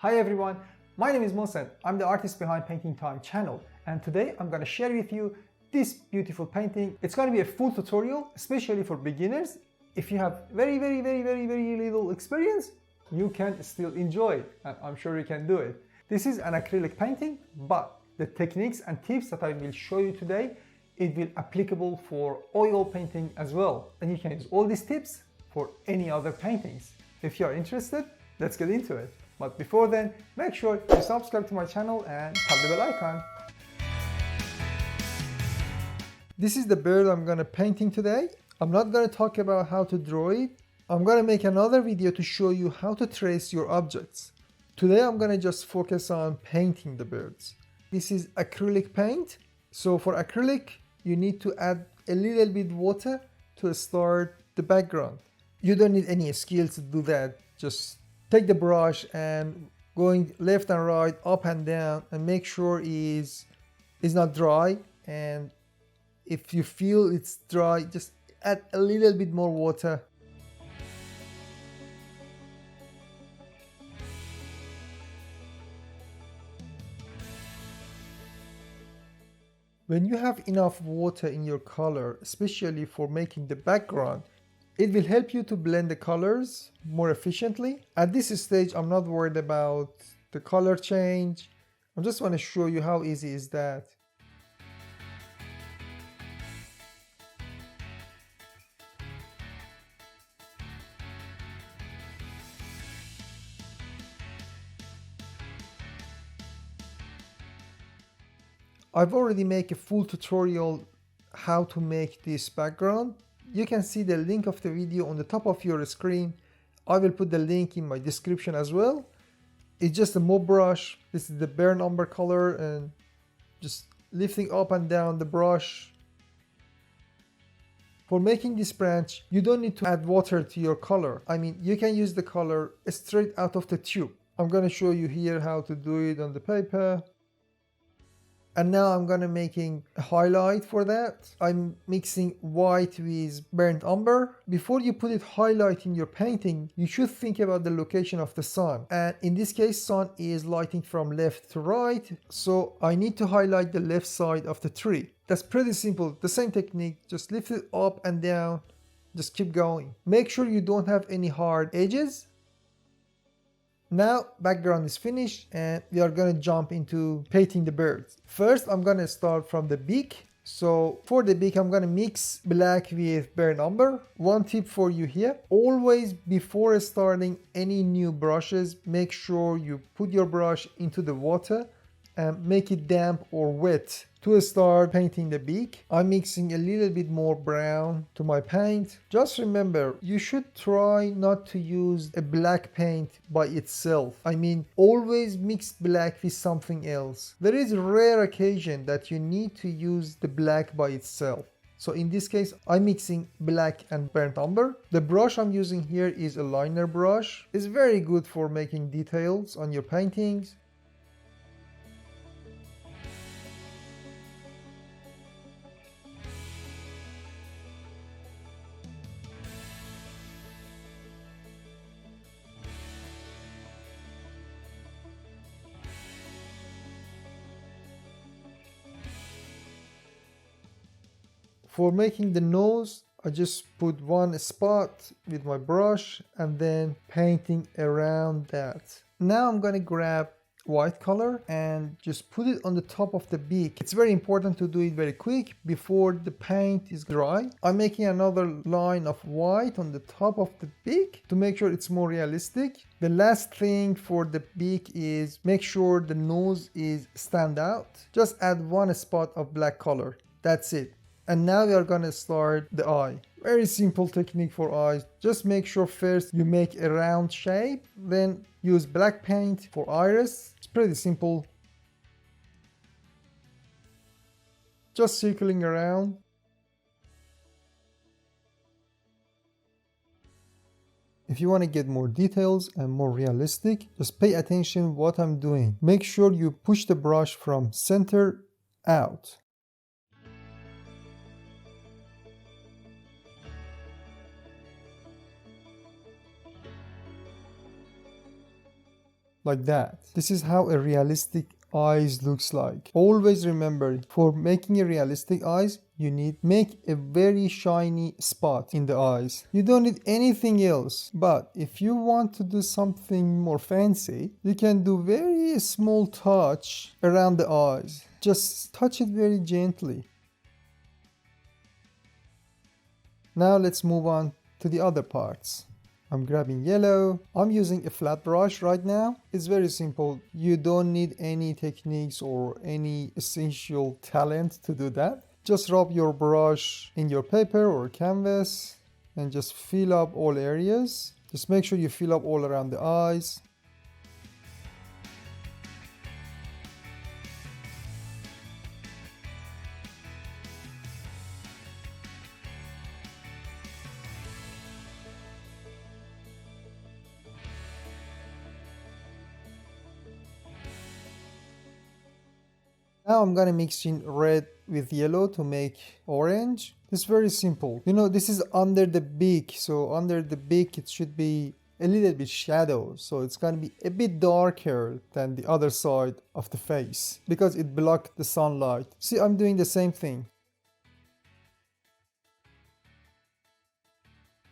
Hi everyone, my name is Mohsen. I'm the artist behind Painting Time channel, and today I'm going to share with you this beautiful painting. It's going to be a full tutorial, especially for beginners. If you have very little experience, you can still enjoy it, and I'm sure you can do it. This is an acrylic painting, but the techniques and tips that I will show you today, it will be applicable for oil painting as well, and you can use all these tips for any other paintings. If you are interested, let's get into it. But before then, make sure you subscribe to my channel and tap the bell icon. This is the bird I'm gonna painting today. I'm not gonna talk about how to draw it. I'm gonna make another video to show you how to trace your objects. Today I'm gonna just focus on painting the birds. This is acrylic paint. So for acrylic, you need to add a little bit water to start the background. You don't need any skills to do that. Just take the brush and going left and right, up and down, and make sure it's not dry. And if you feel it's dry, just add a little bit more water. When you have enough water in your color, especially for making the background, it will help you to blend the colors more efficiently. At this stage, I'm not worried about the color change. I just want to show you how easy is that. I've already made a full tutorial how to make this background. You can see the link of the video on the top of your screen. I will put the link in my description as well. It's just a mop brush. This is the burnt umber color, and just lifting up and down the brush. For making this branch, you don't need to add water to your color. I mean, you can use the color straight out of the tube. I'm going to show you here how to do it on the paper. And now I'm gonna making a highlight for that. I'm mixing white with burnt umber. Before you put it highlight in your painting, you should think about the location of the sun. And in this case, sun is lighting from left to right. So I need to highlight the left side of the tree. That's pretty simple. The same technique, just lift it up and down. Just keep going. Make sure you don't have any hard edges. Now background is finished and we are gonna jump into painting the birds. First I'm gonna start from the beak. So for the beak I'm gonna mix black with burnt umber. One tip for you here, always before starting any new brushes, make sure you put your brush into the water and make it damp or wet. To start painting the beak, I'm mixing a little bit more brown to my paint. Just remember, you should try not to use a black paint by itself. I mean, always mix black with something else. There is a rare occasion that you need to use the black by itself. So in this case, I'm mixing black and burnt umber. The brush I'm using here is a liner brush. It's very good for making details on your paintings. For making the nose, I just put one spot with my brush and then painting around that. Now I'm gonna grab white color and just put it on the top of the beak. It's very important to do it very quick before the paint is dry. I'm making another line of white on the top of the beak to make sure it's more realistic. The last thing for the beak is make sure the nose is stand out. Just add one spot of black color. That's it. And now we are gonna start the eye. Very simple technique for eyes. Just make sure first you make a round shape, then use black paint for iris. It's pretty simple. Just circling around. If you want to get more details and more realistic, just pay attention what I'm doing. Make sure you push the brush from center out. like that. This is how a realistic eyes looks like. Always remember, for making a realistic eyes, you need make a very shiny spot in the eyes. You don't need anything else. But if you want to do something more fancy, you can do very small touch around the eyes. Just touch it very gently. Now let's move on to the other parts. I'm grabbing yellow. I'm using a flat brush right now. It's very simple. You don't need any techniques or any essential talent to do that. Just rub your brush in your paper or canvas and just fill up all areas. Just make sure you fill up all around the eyes. Now I'm gonna mix in red with yellow to make orange. It's very simple. You know, this is under the beak, so under the beak it should be a little bit shadow, so it's gonna be a bit darker than the other side of the face because it blocked the sunlight. See, I'm doing the same thing.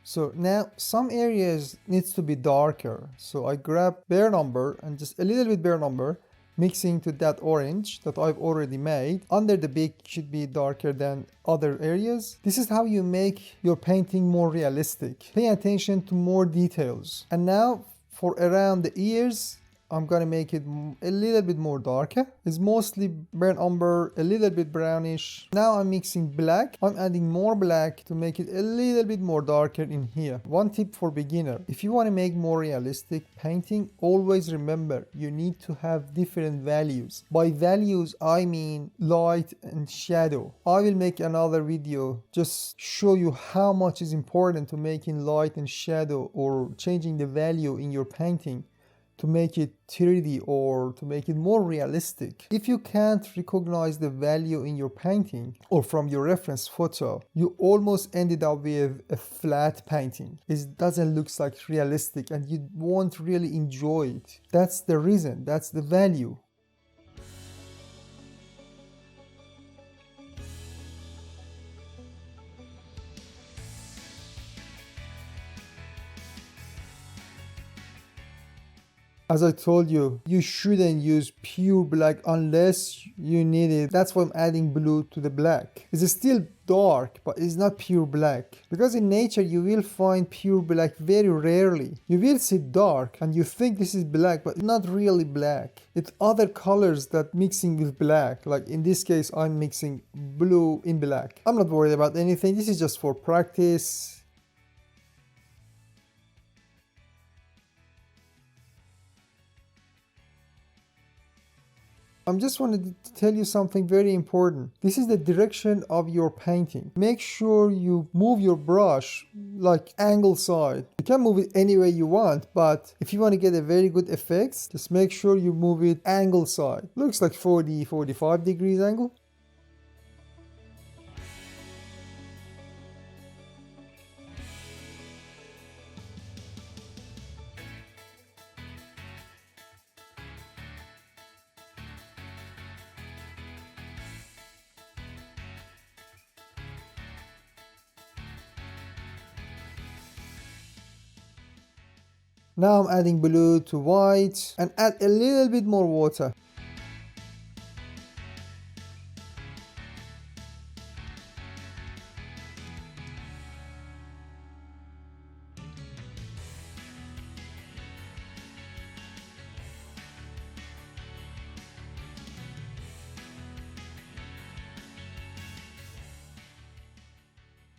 So now some areas needs to be darker, so I grab bare number and just a little bit bare number, mixing to that orange that I've already made. Under the beak should be darker than other areas. This is how you make your painting more realistic. Pay attention to more details. And now for around the ears, I'm gonna make it a little bit more darker. It's mostly burnt umber, a little bit brownish. Now I'm mixing black. I'm adding more black to make it a little bit more darker in here. One tip for beginner. If you want to make more realistic painting, always remember you need to have different values. By values, I mean light and shadow. I will make another video just show you how much is important to making light and shadow or changing the value in your painting to make it 3D or to make it more realistic. If you can't recognize the value in your painting or from your reference photo, you almost ended up with a flat painting. It doesn't look like realistic and you won't really enjoy it. That's the reason, that's the value. As I told you, you shouldn't use pure black unless you need it. That's why I'm adding blue to the black. It's still dark, but it's not pure black. Because in nature, you will find pure black very rarely. You will see dark and you think this is black, but it's not really black. It's other colors that mixing with black. Like in this case, I'm mixing blue in black. I'm not worried about anything. This is just for practice. I just wanted to tell you something very important. This is the direction of your painting. Make sure you move your brush like angle side. You can move it any way you want, but if you want to get a very good effects, just make sure you move it angle side. Looks like 45 degrees angle. Now I'm adding blue to white and add a little bit more water.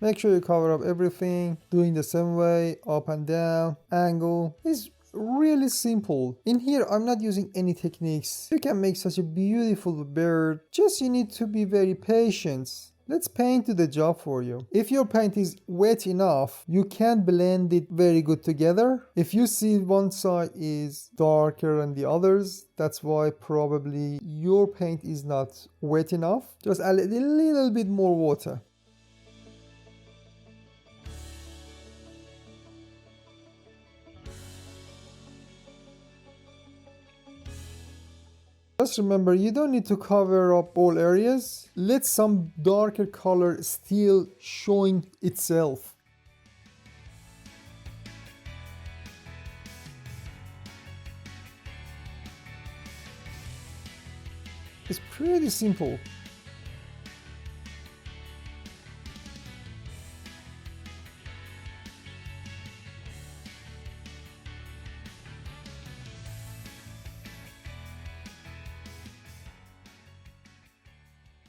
Make sure you cover up everything, doing the same way, up and down, angle. It's really simple. In here, I'm not using any techniques. You can make such a beautiful bird. Just you need to be very patient. Let's paint do the job for you. If your paint is wet enough, you can blend it very good together. If you see one side is darker than the others, that's why probably your paint is not wet enough. Just add a little bit more water. Just remember, you don't need to cover up all areas. Let some darker color still showing itself. It's pretty simple.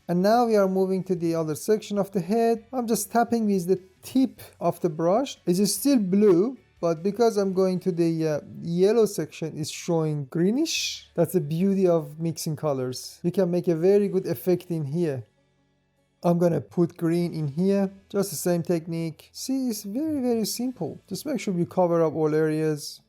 And now we are moving to the other section of the head. I'm just tapping with the tip of the brush. It is still blue, but because I'm going to the yellow section, it's showing greenish. That's the beauty of mixing colors. You can make a very good effect in here. I'm gonna put green in here, just the same technique. See, it's very, very simple. Just make sure you cover up all areas.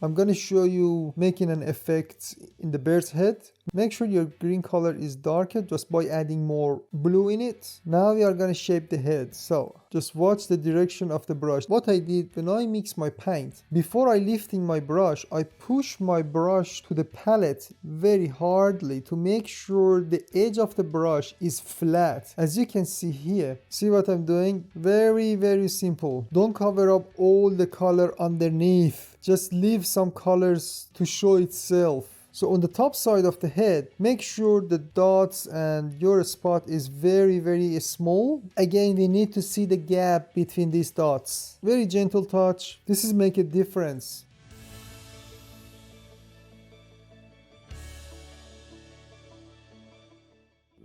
I'm going to show you making an effect in the bird's head. Make sure your green color is darker just by adding more blue in it. Now we are going to shape the head. So just watch the direction of the brush. What I did when I mix my paint, before I lifting my brush, I push my brush to the palette very hardly to make sure the edge of the brush is flat. As you can see here, see what I'm doing? Very, very simple. Don't cover up all the color underneath. Just leave some colors to show itself. So on the top side of the head, make sure the dots and your spot is very, very small. Again, we need to see the gap between these dots. Very gentle touch. This is make a difference.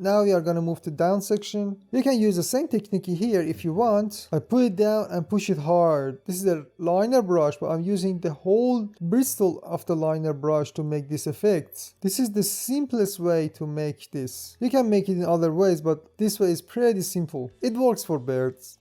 Now we are going to move to down section. You can use the same technique here if you want. I put it down and push it hard. This is a liner brush, but I'm using the whole bristle of the liner brush to make this effect. This is the simplest way to make this. You can make it in other ways, but this way is pretty simple. It works for birds.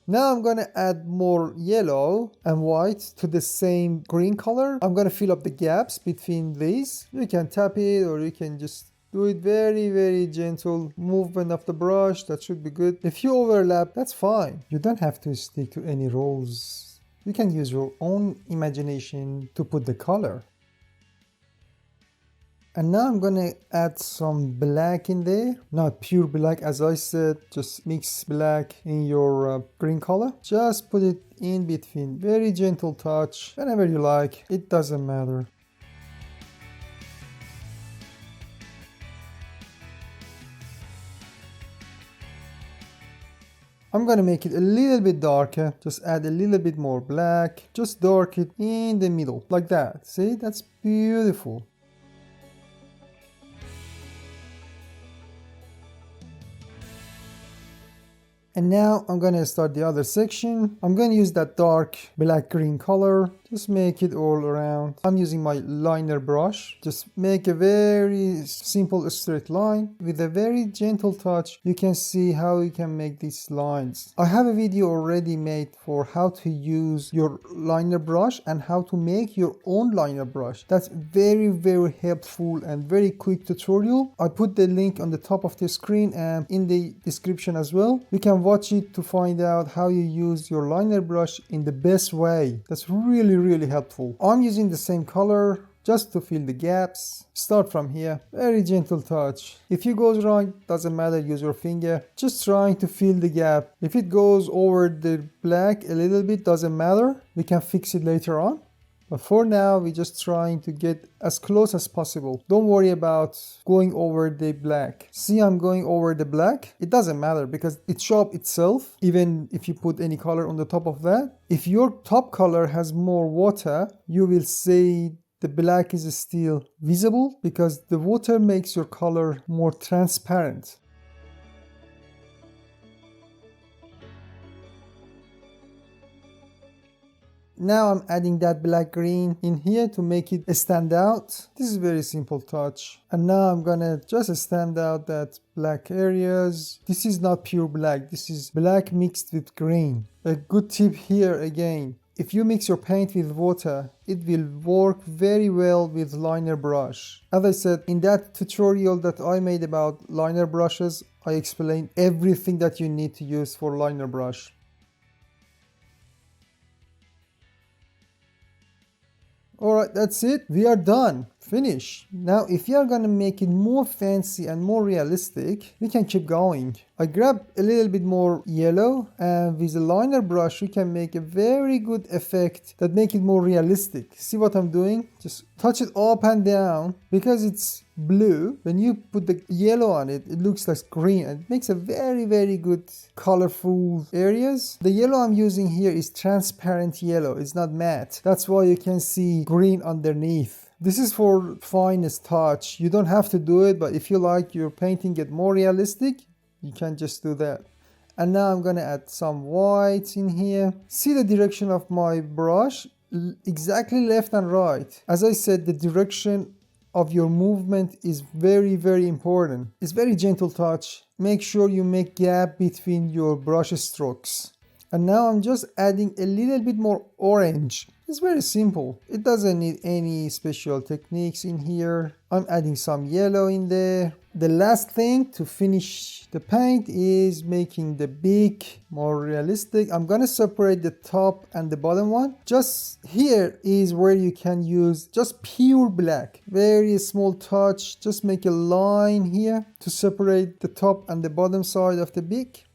Now I'm going to add more yellow and white to the same green color. I'm going to fill up the gaps between these. You can tap it or you can just do it very, very gentle movement of the brush. That should be good. If you overlap, that's fine. You don't have to stick to any rules. You can use your own imagination to put the color. And now I'm gonna add some black in there. Not pure black, as I said, just mix black in your green color. Just put it in between, very gentle touch, whenever you like, it doesn't matter. I'm gonna make it a little bit darker, just add a little bit more black, just dark it in the middle, like that. See, that's beautiful. And now I'm going to start the other section. I'm going to use that dark black green color. Just make it all around. I'm using my liner brush. Just make a very simple straight line. With a very gentle touch, you can see how you can make these lines. I have a video already made for how to use your liner brush and how to make your own liner brush. That's very, very helpful and very quick tutorial. I put the link on the top of the screen and in the description as well. You can watch it to find out how you use your liner brush in the best way. That's really helpful. I'm using the same color just to fill the gaps. Start from here, very gentle touch. If it goes wrong, doesn't matter, use your finger. Just trying to fill the gap. If it goes over the black a little bit, doesn't matter. We can fix it later on. But for now, we're just trying to get as close as possible. Don't worry about going over the black. See, I'm going over the black. It doesn't matter because it shows up itself, even if you put any color on the top of that. If your top color has more water, you will see the black is still visible because the water makes your color more transparent. Now I'm adding that black green in here to make it stand out. This is a very simple touch. And now I'm gonna just stand out that black areas. This is not pure black. This is black mixed with green. A good tip here again. if you mix your paint with water, it will work very well with liner brush. As I said, in that tutorial that I made about liner brushes, I explained everything that you need to use for liner brush. Alright, that's it. We are done. Finish. Now, if you are gonna make it more fancy and more realistic, we can keep going. I grabbed a little bit more yellow, and with a liner brush, we can make a very good effect that make it more realistic. See what I'm doing? Just touch it up and down. Because it's blue, when you put the yellow on it, it looks like green, and it makes a very, very good colorful areas. The yellow I'm using here is transparent yellow. It's not matte. That's why you can see green underneath. This is for finest touch. You don't have to do it, but if you like your painting get more realistic, you can just do that. And now I'm gonna add some white in here. See the direction of my brush? Exactly left and right. As I said, the direction of your movement is very, very important. It's very gentle touch. Make sure you make gap between your brush strokes. And now I'm just adding a little bit more orange. It's very simple. It doesn't need any special techniques in here. I'm adding some yellow in there. The last thing to finish the paint is making the beak more realistic. I'm gonna separate the top and the bottom one. Just here is where you can use just pure black. Very small touch. Just make a line here to separate the top and the bottom side of the beak.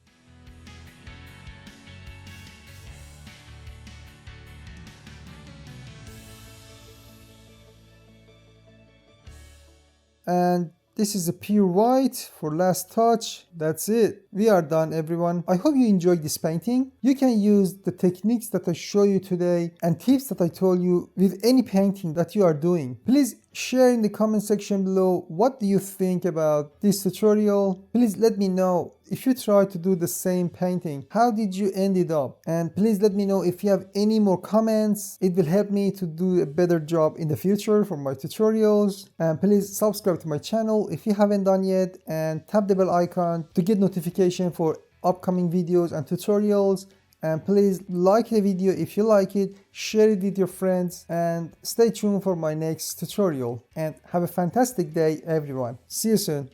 And this is a pure white for last touch. That's it. We are done, everyone. I hope you enjoyed this painting. You can use the techniques that I show you today and tips that I told you with any painting that you are doing. Please share in the comment section below what do you think about this tutorial. Please let me know if you try to do the same painting, how did you end it up? And please let me know if you have any more comments. It will help me to do a better job in the future for my tutorials. And please subscribe to my channel if you haven't done yet, and tap the bell icon to get notification for upcoming videos and tutorials. And please like the video if you like it, share it with your friends, and stay tuned for my next tutorial. And have a fantastic day, everyone. See you soon.